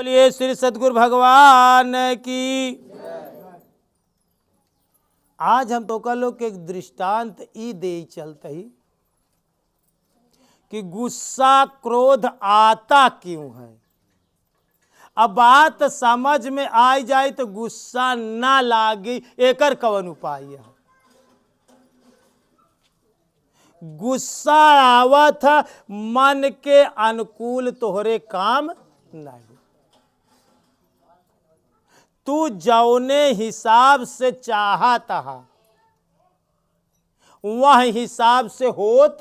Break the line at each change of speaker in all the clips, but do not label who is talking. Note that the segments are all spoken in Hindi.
बोलिए श्री सद्गुरु भगवान की। आज हम तो का लोग एक दृष्टांत ई दे चलते ही कि गुस्सा क्रोध आता क्यों है। अब बात समझ में आ जाए तो गुस्सा ना लागे एकर कवन उपाय है। गुस्सा आवत मन के अनुकूल तोहरे काम नहीं। तू जौने हिसाब से चाहता है वह हिसाब से होत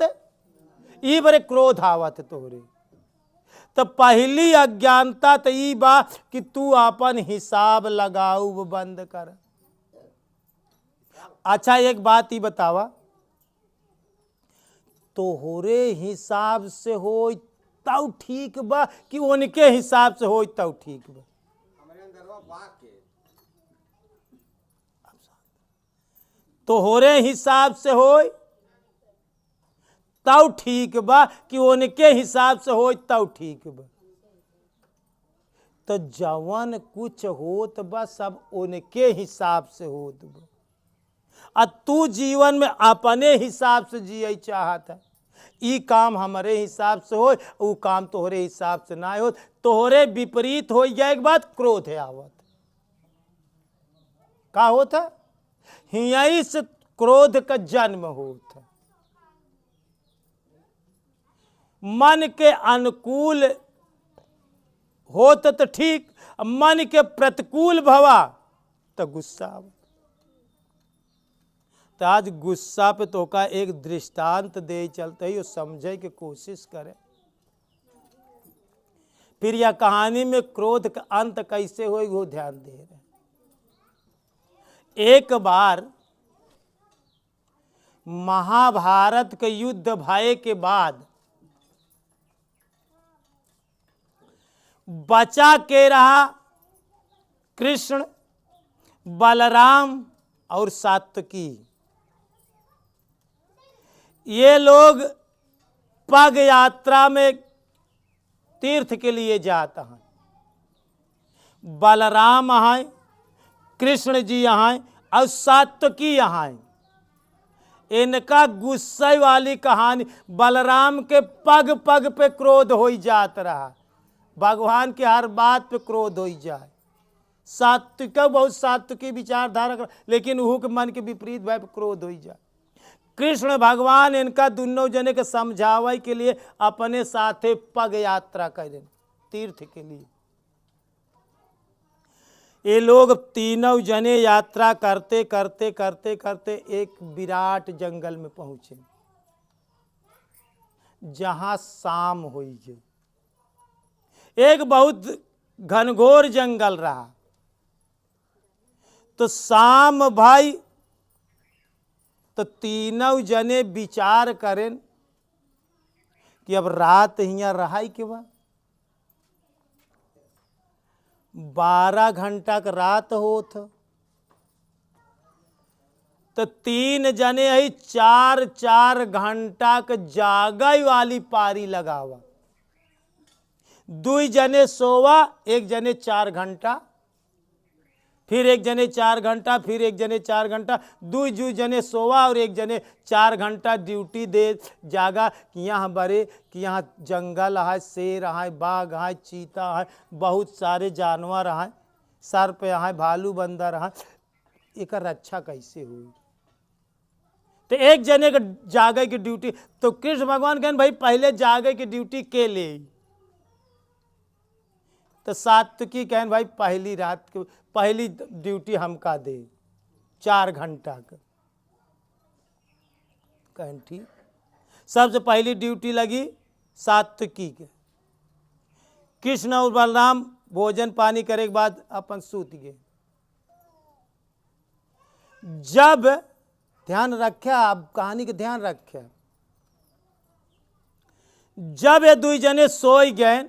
ई बरे क्रोध आवत तोहरे। तो पहली अज्ञानता तो ई बा कि तू अपन हिसाब लगाऊ बंद कर। अच्छा एक बात ही बतावा, तोहरे हिसाब से हो तब ठीक बा कि उनके हिसाब से हो तब ठीक बा। तोहरे हिसाब से हो तब ठीक बा कि उनके हिसाब से हो तब ठीक बा। तो जवन कुछ होत बा सब उनके हिसाब से होत बा। आ तू जीवन में अपने हिसाब से जिये चाहता, ई काम हमारे हिसाब से हो वो काम तोहरे हिसाब से ना हो। तोहरे विपरीत हो जाए के बाद क्रोध है आवत। का होता यहीं से क्रोध का जन्म होता। मन के अनुकूल होत तो ठीक, मन के प्रतिकूल भवा तो गुस्सा आवत। तो आज गुस्सा पे तो का एक दृष्टांत दे चलते ही समझे की कोशिश करे। फिर यह कहानी में क्रोध का अंत कैसे हो वो ध्यान दे रहे। एक बार महाभारत के युद्ध भय के बाद बचा के रहा कृष्ण, बलराम और सात्विकी। ये लोग पग यात्रा में तीर्थ के लिए जाता है। बलराम यहाँ, कृष्ण जी यहाँ और सात्विकी यहाँ। इनका गुस्से वाली कहानी, बलराम के पग पग पे क्रोध हो जात रहा। भगवान के हर बात पे क्रोध हो जाए। सात्विक बहुत सात्विकी विचारधारा, लेकिन वह के मन के विपरीत भाई क्रोध हो जाए। कृष्ण भगवान इनका दोनों जने के समझावे के लिए अपने साथे पग यात्रा करें तीर्थ के लिए। ये लोग तीनों जने यात्रा करते करते करते करते एक विराट जंगल में पहुंचे जहां शाम हुई है। एक बहुत घनघोर जंगल रहा। तो शाम भाई तो तीनों जने विचार करें कि अब रात यहाँ रहा के बाद 12 घंटा का रात होत। तो 3 जने ही 4-4 घंटा का जागई वाली पारी लगावा। 2 जने सोवा, 1 जने 4 घंटा, फिर 1 जने 4 घंटा, फिर 1 जने 4 घंटा, 2 जने सोवा और 1 जने 4 घंटा ड्यूटी दे जागा कि यहाँ बड़े कि यहाँ जंगल है, शेर है, बाघ है, चीता है, बहुत सारे जानवर हैं, सर्प है, भालू बंदर है। एक रक्षा कैसे हुई। तो 1 जने का जागे की ड्यूटी। तो कृष्ण भगवान कहन भाई पहले जागे की ड्यूटी के ले। तो सात्विकी कहन भाई पहली रात को पहली ड्यूटी हमका दे 4 घंटा का। कहन ठीक। सबसे पहली ड्यूटी लगी सात्विकी के। कृष्ण और बलराम भोजन पानी करे के बाद अपन सूत गए। जब ध्यान रखा, अब कहानी के ध्यान रखा, जब ये 2 जने सोई गए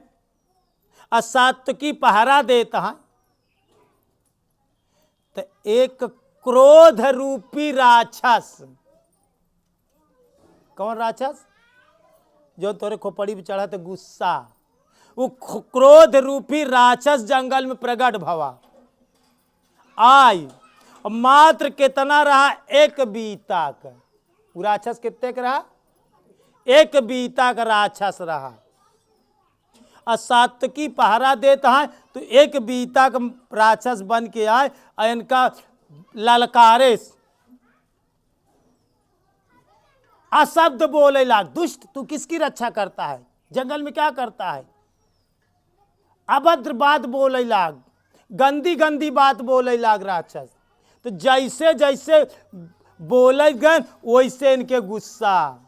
और सात्विकी पहरा देता है तो एक क्रोध रूपी राक्षस। कौन राक्षस? जो तोरे खोपड़ी पे चढ़ा तो गुस्सा, वो क्रोध रूपी राक्षस जंगल में प्रकट भवा आई। मात्र कितना रहा, एक बीता का। वो राक्षस कितने का रहा, एक बीता का राक्षस रहा। और सात्विकी पहरा देता है तो एक बीता का राक्षस बन के आए और इनका ललकारे अशब्द बोले लाग। दुष्ट तू किसकी रक्षा करता है, जंगल में क्या करता है, अभद्र बात बोले लाग, गंदी गंदी बात बोले लाग राक्षस। तो जैसे जैसे बोले गए वैसे इनके गुस्सा,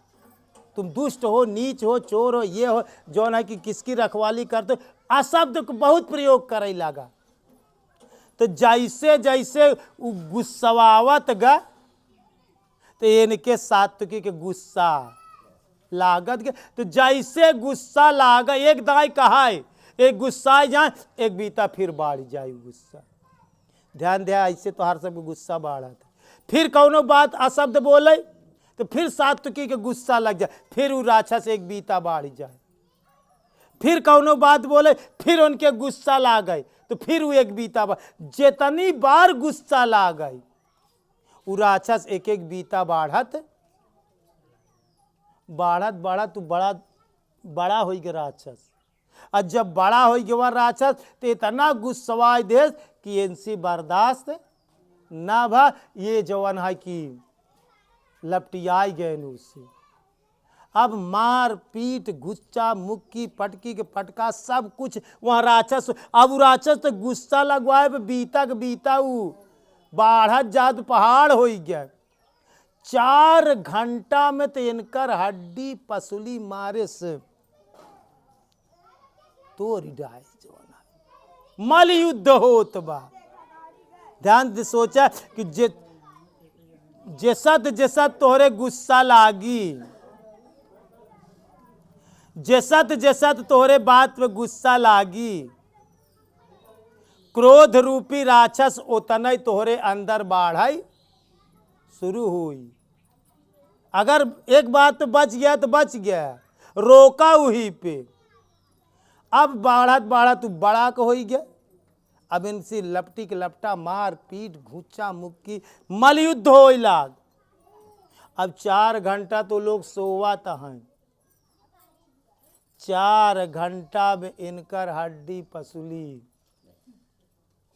तुम दुष्ट हो, नीच हो, चोर हो, ये हो, जो है कि किसकी रखवाली करते, अशब्द को बहुत प्रयोग करे लगा। तो जैसे जैसे गुस्सावत गा तो इनके सात्विकी के गुस्सा लागत गए। तो जैसे गुस्सा लागा, एक दाई कहा है, एक गुस्सा जाए, एक बीता फिर बाढ़ जाए गुस्सा। ध्यान दिया, ऐसे तो हर सब गुस्सा बाढ़ा था। फिर कौनो बात अशब्द बोले तो फिर सात्विकी के गुस्सा लग जाए, फिर वो राक्षस एक बीता बाढ़ जाए। फिर कौनो बात बोले फिर उनके गुस्सा ला गए तो फिर वो एक बीता बाढ़। जितनी बार गुस्सा ला गई वो राक्षस एक एक बीता बाढ़त बाढ़त बाढ़त तो बड़ा हो गया राक्षस। और जब बड़ा हो गया राक्षस तो इतना गुस्सवाई देश कि इनसे बर्दाश्त ना भा। ये जवान है कि लपटियाई गए उससे। अब मार पीट, गुस्सा, मुक्की, पटकी के पटका, सब कुछ वहाँ राक्षस। अब राक्षस तो गुस्सा लगवाए बीता के बीता वो बाढ़त जात पहाड़ हो गया। 4 घंटा में तो इनकर हड्डी पसुली मारे से तो रिडाए जवान मल युद्ध होत बा। ध्यान से सोचा कि जैसा तोहरे गुस्सा लागी, जैसा तोहरे बात पे गुस्सा लागी, क्रोध रूपी राक्षस उतना ही तोहरे अंदर बाढ़ाई शुरू हुई। अगर एक बात तो बच गया तो बच गया, रोका वहीं पे। अब बाढ़त बाढ़त तू बड़ा को हो गया। अब इनसे लपटी के लपटा, मार पीट, घुच्चा मुक्की, मलयुद्ध हो लाग। अब 4 घंटा तो लोग सोवाता हैं। 4 घंटा में इनकर हड्डी पसुली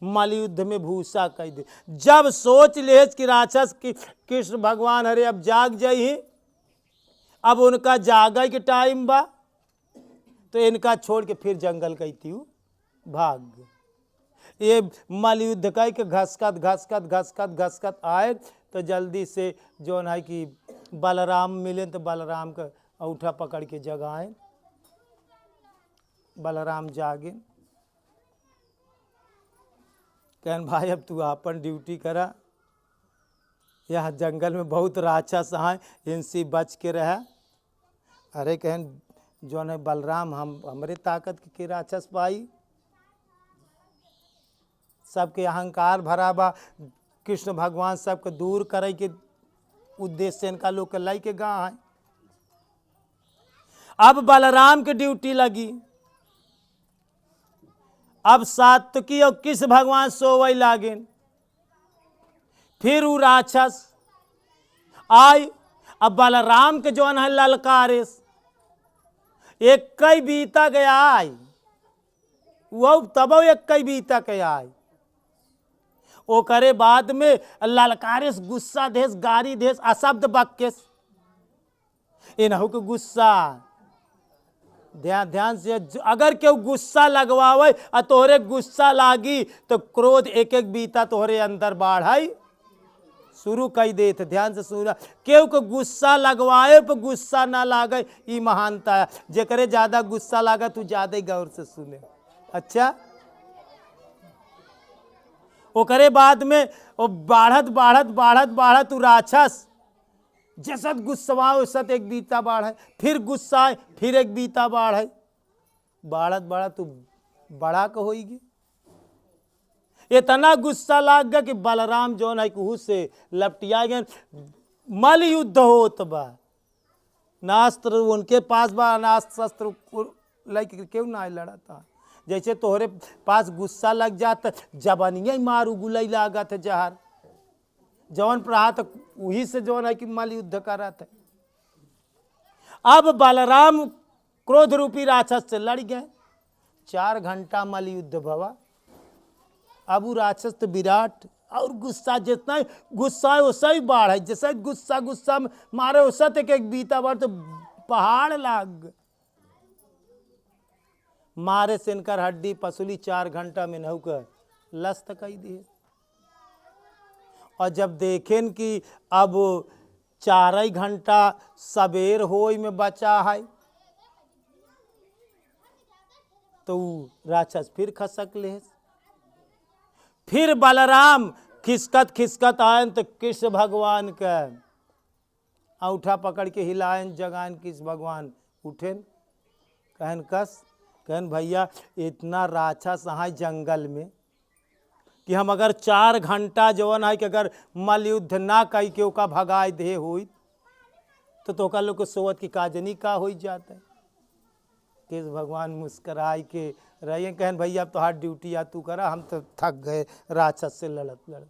मलयुद्ध में भूसा कह दे। जब सोच ले कि राक्षस की कृष्ण भगवान हरे अब जाग जाई, अब उनका जागे के टाइम बा, तो इनका छोड़ के फिर जंगल कहती हूँ भाग। ये मलयुद्ध कह के घसकत घसकत घसकत घसकत आए तो जल्दी से जो है कि बलराम मिले तो बलराम का औठा पकड़ के जगाए। बलराम जागे, कहन भाई अब तू अपन ड्यूटी करा, यह जंगल में बहुत राक्षस हैं, इनसे बच के रहा। अरे कहन जो है बलराम हम हमरे ताकत के राक्षस पाई, सबके अहंकार भरा बा, कृष्ण भगवान सबके दूर करे के उद्देश्य से इनका लोग लाई के गाँव है। अब बलराम की ड्यूटी लगी। अब सात्विकी और कृष्ण भगवान सोवई लागे। फिर वो राक्षस आई। अब बलराम के जो है ललकारे, एक कई बीता गया आई, वो तब एक कई बीता गया आई। वो करे बाद में ललकारेस, गुस्सा देश, गारी देश, अशब्द बक्केस, इनहु के गुस्सा। ध्यान से, अगर केहू गुस्सा लगवावे और तोहरे गुस्सा लागी तो क्रोध एक एक बीता तोहरे अंदर बाढ़ाई शुरू कर देते। ध्यान से सुना, केहू को गुस्सा लगवाए पर गुस्सा ना लागे, ये महानता है। जेकरे ज्यादा गुस्सा लागा तू ज्यादा गौर से सुने। अच्छा, ओकरे बाद में वो बाढ़त बाढ़त बाढ़त बाढ़त तू राक्षस जैसा गुस्सा वैसा एक बीता बाढ़ है, फिर गुस्सा है, फिर एक बीता बाढ़ है, बाढ़त बाढ़त तू बड़ा को होगी। इतना गुस्सा लाग गया कि बलराम जो है कहू से लपटिया गए। मल युद्ध होत बा, नास्त्र उनके पास बा, नास्त्र शस्त्र लाइक क्यों ना लड़ता। जैसे तोहरे पास गुस्सा लग जाता जबानिया मार उगुलई लागत है जहर जौन प्रहात वही से जौन है कि मल युद्ध करत है। अब बलराम क्रोध रूपी राक्षस से लड़ गए, 4 घंटा मल युद्ध भवा। अब वो राक्षस तो विराट और गुस्सा जितना गुस्सा है वैसा ही बाढ़ है, जैसे गुस्सा गुस्सा में मारे वैसा तक एक बीता बार तो पहाड़ लाग मारे से इनकर हड्डी पसुली 4 घंटा में नौकर लस्त कई दिए। और जब देखें कि अब 4 घंटा सवेर होई में बचा है तो राक्षस फिर खसक ले। फिर बलराम खिसकत खिसकत आयन तो कृष्ण भगवान के औठा पकड़ के हिलायन जगान। कृष्ण भगवान उठेन कहन कस कहन भैया इतना राक्षस है जंगल में कि हम अगर 4 घंटा जवन है कि अगर मल युद्ध ना कई के ओका भगाए दे हुई तो का लोग को सोवत की काजनी का हो जाता है। कृष्ण भगवान मुस्कराए के रहिए कहन भैया अब तो हाथ ड्यूटी या तू करा, हम तो थक गए राक्षस से लड़त लड़त।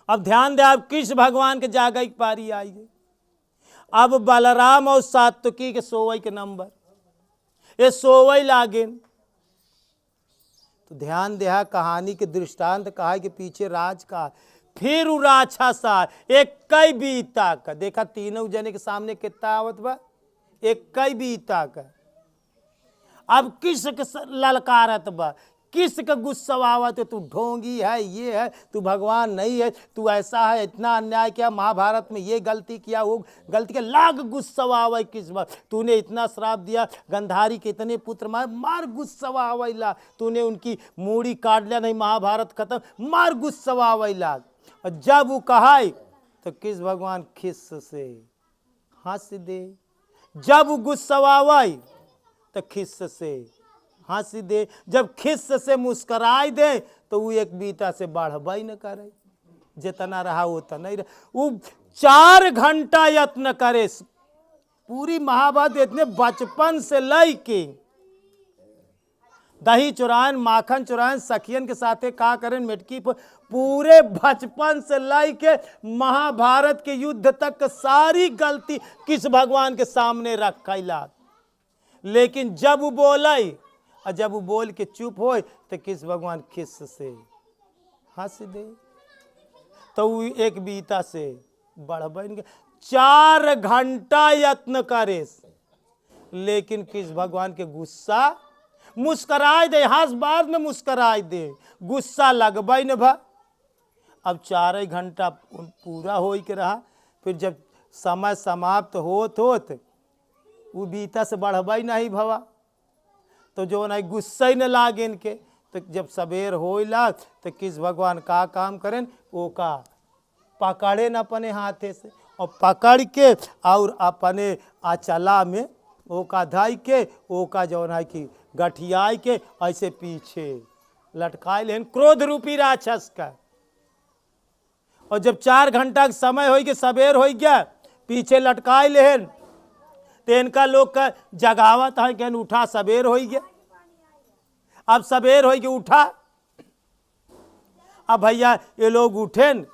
अब ध्यान दे अब कृष्ण भगवान के जागई की पारी आई है। अब बलराम और सात्विकी के सोवई के नंबर ये सोवई लागिन तो ध्यान दे कहानी के दृष्टांत कहा कि पीछे राज का फिर उ राक्षस एक कई बीता का देखा तीनों जने के सामने कितना आवत बा एक कई बीता का। अब किस के ललकारत बा किस का गुस्सा आवत है, तू ढोंगी है ये है तू भगवान नहीं है तू ऐसा है इतना अन्याय किया महाभारत में ये गलती किया वो गलती किया लाग गुस्सा आवे किस बार तूने इतना श्राप दिया गंधारी के इतने पुत्र मार गुस्सा आवेला तूने उनकी मूड़ी काट लिया नहीं महाभारत खत्म मार गुस्सा आवेला। और जब वो कहा तो किस भगवान खिस से हंस दे, जब वो गुस्सा आवे तो खिस से हंस दे, जब खिस से मुस्कराई दे तो वो एक बीता से बढ़बा ही न करे जितना रहा उतना नहीं रहा। वो 4 घंटा यत्न करे पूरी महाभारत इतने बचपन से लई के दही चुरान माखन चुरान सखियन के साथे का करें मिटकी पर पूरे बचपन से लाई के महाभारत के युद्ध तक सारी गलती किस भगवान के सामने रख कैला। लेकिन जब वो बोलाई और जब वो बोल के चुप हो तो किस भगवान खिस से हंस दे तो वो एक बीता से बढ़ 4 घंटा यत्न करे लेकिन किस भगवान के गुस्सा मुस्कराए दे हंस बाद में मुस्कराए दे गुस्सा लगबई न भा। अब 4 घंटा पूरा हो के रहा फिर जब समय समाप्त होत वो बीता से बढ़बई नहीं भवा तो जो नहीं गुस्सा ही न लागे इनके। तो जब सवेर हो लाग तो किस भगवान का काम करें वो का पकड़े न अपने हाथे से और पकड़ के और अपने अचला में वो का धाई के वो का जो है कि गठियाई के ऐसे पीछे लटकाए लेन क्रोध रूपी राक्षस का। और जब 4 घंटा का समय हो गया सवेर हो गया पीछे लटकाए लेन तो इनका लोग का जगावत है कि उठा सवेर हो गया। अब सवेर हो गया उठा अब भैया ये लोग उठेन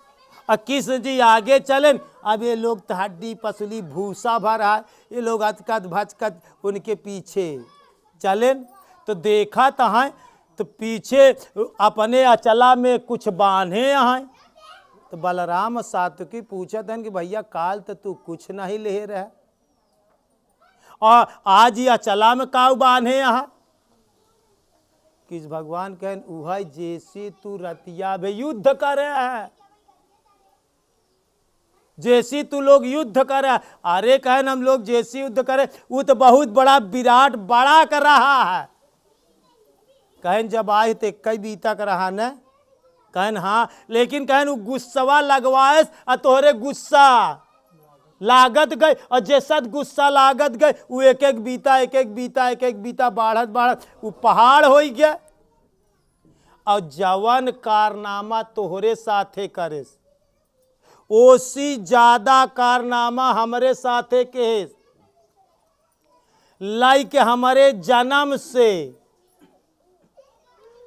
और कृष्ण जी आगे चलें। अब ये लोग तो हड्डी पसली भूसा भर है ये लोग अचकत भचकत उनके पीछे चलें तो देखा तो है तो पीछे अपने अचला में कुछ बांधे हैं। तो बलराम सात्विकी पूछत हैं कि भैया काल तो तू कुछ नहीं ले रहा और आज ही अचला में काऊ बांधे यहाँ। किस भगवान कहन उह जैसे तू रतिया में युद्ध करे है जैसी तू लोग युद्ध करे। अरे कहन हम लोग जैसी युद्ध करे वो तो बहुत बड़ा विराट बड़ा कर रहा है। कहन जब आए तो कई बीता कर रहा न कहन हाँ लेकिन कहन वो गुस्सा लगवाए और तोहरे गुस्सा लागत गए और जैसा गुस्सा लागत गए वो एक एक बीता बढ़त बढ़त वो पहाड़ हो गया। और जवन कारनामा तोहरे साथे करे ओसी ज्यादा कारनामा हमरे साथे के लाइक हमारे जन्म से,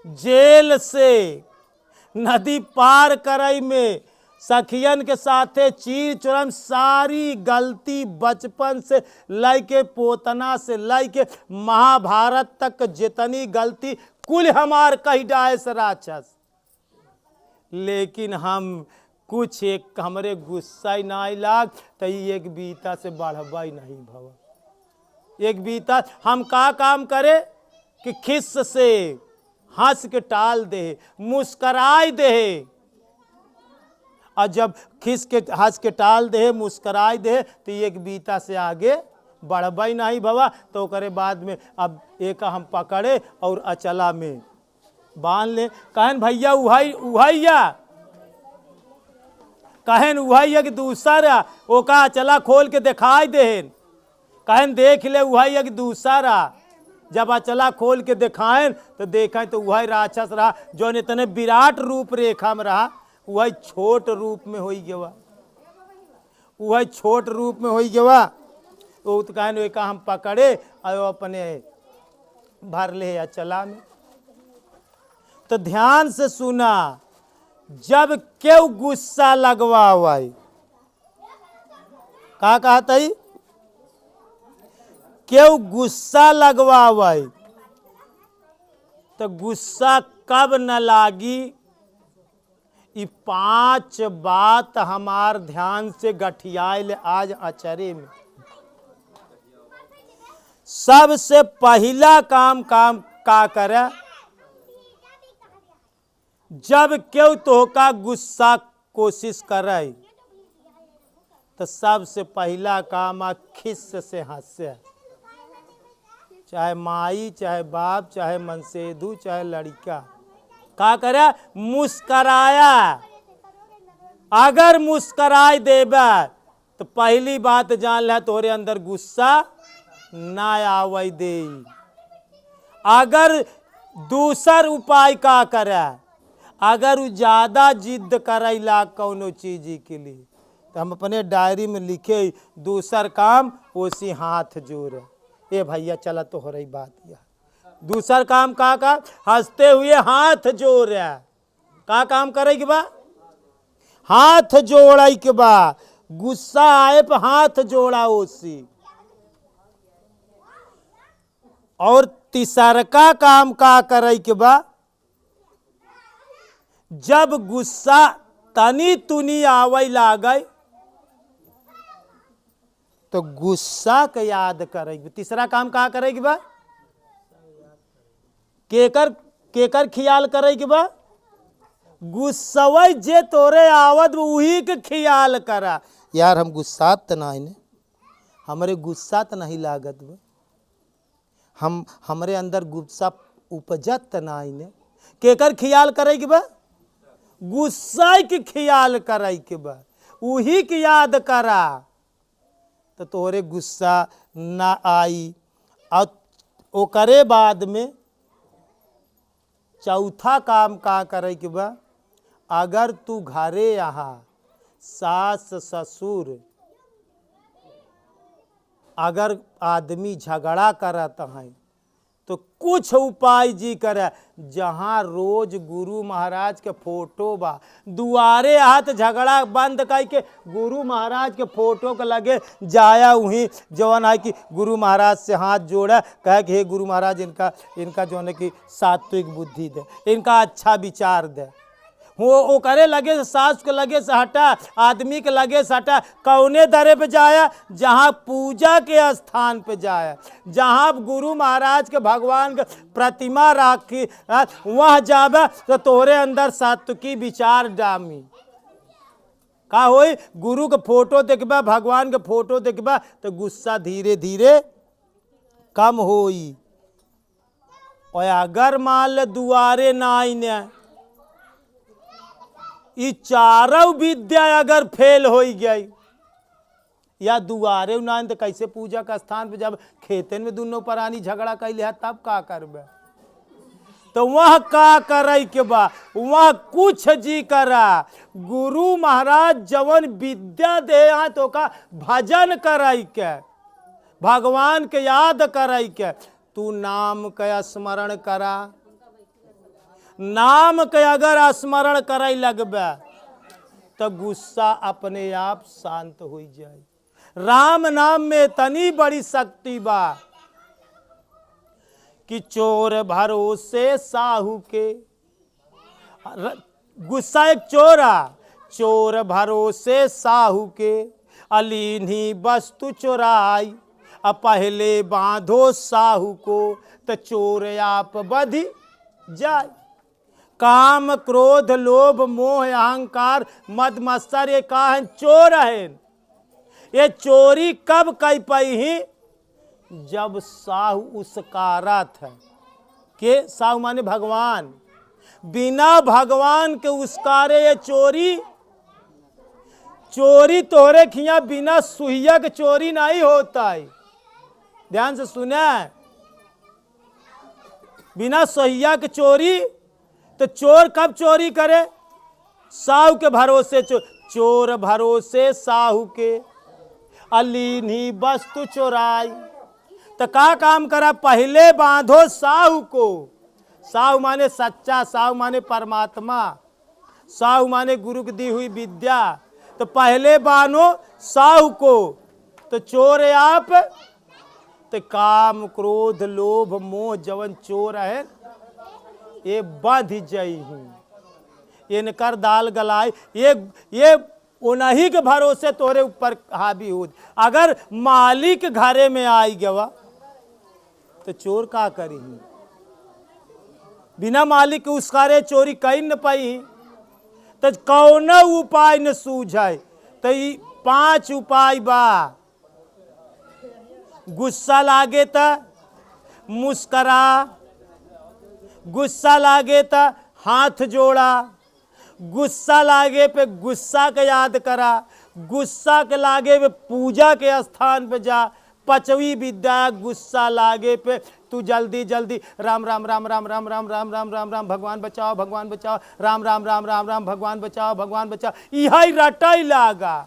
जेल से, नदी पार करई में, सखियन के साथे चीर चुरम, सारी गलती बचपन से लाइके पोतना से लाइके महाभारत तक जितनी गलती कुल हमार कही डाय से राक्षस। लेकिन हम कुछ एक हमरे गुस्सा ही ना लाग तो एक बीता से बढ़वा ही नहीं भवा। एक बीता हम का काम करे कि खिस से हंस के टाल दे, मुस्कराई दे, और जब खिस के हंस के टाल दे, मुस्कराई दे तो एक बीता से आगे बढ़वा ही नहीं भवा। तो करे बाद में अब एक हम पकड़े और अचला में बांध ले। कहन भैया उहाइया, कहन उहाइया कि दूसरा ओका अचला खोल के दिखाई देन। कहन देख ले उहाइया कि दूसरा। जब अचला खोल के दिखाएं तो देखें तो वही राक्षस रहा जो इतने विराट रूप रेखा में रहा, वही छोट रूप में हो गया, वही छोट रूप में हो गया। तो कहन का हम पकड़े और अपने भर ले अचला में। तो ध्यान से सुना, जब क्यों गुस्सा लगवा हुआ का कहता ही, क्यों गुस्सा लगवा हुआ तो गुस्सा कब न लागी, ये 5 बात हमार ध्यान से गठियाल आज अचरे में। सबसे पहला काम का करे, जब क्यों तो का गुस्सा कोशिश करे तो सबसे पहला काम खिस से हंसे, चाहे माई, चाहे बाप, चाहे मनसेधु, चाहे लड़का। का करे, मुस्कराया। अगर मुस्कराई देबा तो पहली बात जान ले तोरे अंदर गुस्सा ना आवे दे। अगर दूसर उपाय का करे, अगर वो ज्यादा जिद करैला कौनो चीज के लिए तो हम अपने डायरी में लिखे दूसर काम उसी हाथ जोड़े। ए भैया चला तो हो रही बात यह दूसर काम का हंसते हुए हाथ जोड़ रहा, का काम करे के बा, हाथ जोड़े के बा। गुस्सा आए पे हाथ जोड़ा उसी। और तीसरका काम का करे के बा, जब गुस्सा तनी तुनी आवे लागे तो गुस्सा के याद करेगी। तीसरा काम का करेगी बा, केकर ख्याल करेगी बा, गुस्सवई जे तोरे आवत वही के ख्याल करा। यार हम गुस्सा त नहीं ने, हमरे गुस्सा त नहीं लागत बा, हमरे अंदर गुस्सा उपजत त नहीं ने। केकर ख्याल करेगी बा, गुस्सा के ख्याल करेगी बा, वही की याद करा तो तोरे गुस्सा ना आई। और ओकरे बाद में चौथा काम का करे के बा, अगर तू घरे यहाँ सास ससुर अगर आदमी झगड़ा करत है तो कुछ उपाय जी करे। जहाँ रोज गुरु महाराज के फोटो बा, दुआरे हाथ झगड़ा बंद करके गुरु महाराज के फोटो के लगे जाया, वहीं जवन है कि गुरु महाराज से हाथ जोड़ा, कहे कि हे गुरु महाराज इनका जो है कि सात्विक बुद्धि दे, इनका अच्छा विचार दे। वो करे लगे सास के लगे से हटा, आदमी के लगे से हटा। कौने दरे पे जाया, जहाँ पूजा के स्थान पे जाया, जहाँ गुरु महाराज के भगवान के प्रतिमा राखी वह जाबे तो तोरे अंदर सात्विकी विचार डामी। का होई, गुरु के फोटो देखबा, भगवान के फोटो देखबा तो गुस्सा धीरे धीरे कम होई। और अगर मान ले दुआरे ना आईने, ये चारों विद्या अगर फेल हो गई या दुआरे ना तो कैसे पूजा का स्थान पे जब खेतन में दोनों प्राणी झगड़ा कैले है तब का करबे। तो वह का करे के बा, वह कुछ जी करा। गुरु महाराज जवन विद्या दे तो का भजन कराई के, भगवान के याद कराई के तू नाम के स्मरण करा, नाम के अगर स्मरण कराई लगबे तो गुस्सा अपने आप शांत हो जाए। राम नाम में इतनी बड़ी शक्ति बा कि चोर भरोसे साहू के, गुस्सा एक चोरा, चोर भरोसे साहू के, अलीनी वस्तु चोराई, अब पहले बांधो साहू को तो चोर आप बधी जाए। काम क्रोध लोभ मोह अहंकार मद मत्सर ये काहन चोर है। ये चोरी कब कई पाई ही जब साहू उसकारत है के, साहू माने भगवान, बिना भगवान के उसकारे ये चोरी, चोरी तोरे खिया बिना सुहिया के चोरी नहीं होता है। ध्यान से सुने, बिना सुहिया के चोरी, तो चोर कब चोरी करे? साहू के भरोसे चोर भरोसे साहू के, अलीनी वस्तु चोराई। तो का काम करा? पहले बांधो साहू को, साहू माने सच्चा, साहू माने परमात्मा, साहू माने गुरु की दी हुई विद्या। तो पहले बांधो साहू को तो चोर आप, तो काम क्रोध लोभ मोह जवन चोर है ये बंध जाई हूँ, इनकर दाल गलाए, ये उन्हीं के भरोसे तोरे ऊपर हावी हो। अगर मालिक घरे में आई गवा तो चोर का करी? बिना मालिक के उसकारे चोरी कहीं न पाई, तो कौन उपाय न सूझाए। तो 5 उपाय बा। गुस्सा लागे तो मुस्करा, गुस्सा लागे तो हाथ जोड़ा, गुस्सा लागे पे गुस्सा के याद करा, गुस्सा के लागे पे पूजा के स्थान पे जा। 5वीं विद्या, गुस्सा लागे पे तू जल्दी जल्दी राम राम राम राम राम राम राम राम राम राम भगवान बचाओ भगवान बचाओ, राम राम राम राम राम भगवान बचाओ भगवान बचाओ, यही रटा ही लागा।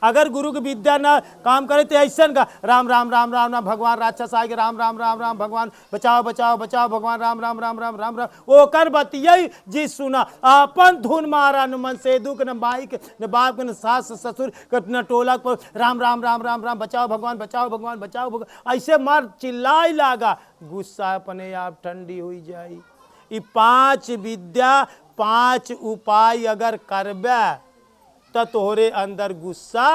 अगर गुरु की विद्या ना काम करे तो ऐसा का राम राम राम राम राम भगवान राक्षस आगे, राम राम राम राम भगवान बचाओ बचाओ बचाओ भगवान, राम राम राम राम राम राम। ओकर बतिया जी सुना, अपन धुन मारा, न मन से दुख, न माई के, न बाप के, न सास ससुर के, न टोला पर राम राम राम राम राम बचाओ भगवान बचाओ भगवान बचाओ भगवान, ऐसे मार चिल्लाई लागा। गुस्सा अपने आप ठंडी हुई जाई। ये 5 विद्या 5 उपाय अगर करबे तो तोहरे अंदर गुस्सा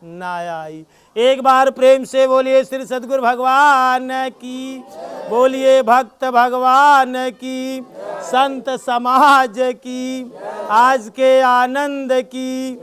ना आई। एक बार प्रेम से बोलिए श्री सद्गुरु भगवान की, बोलिए भक्त भगवान की, संत समाज की, आज के आनंद की।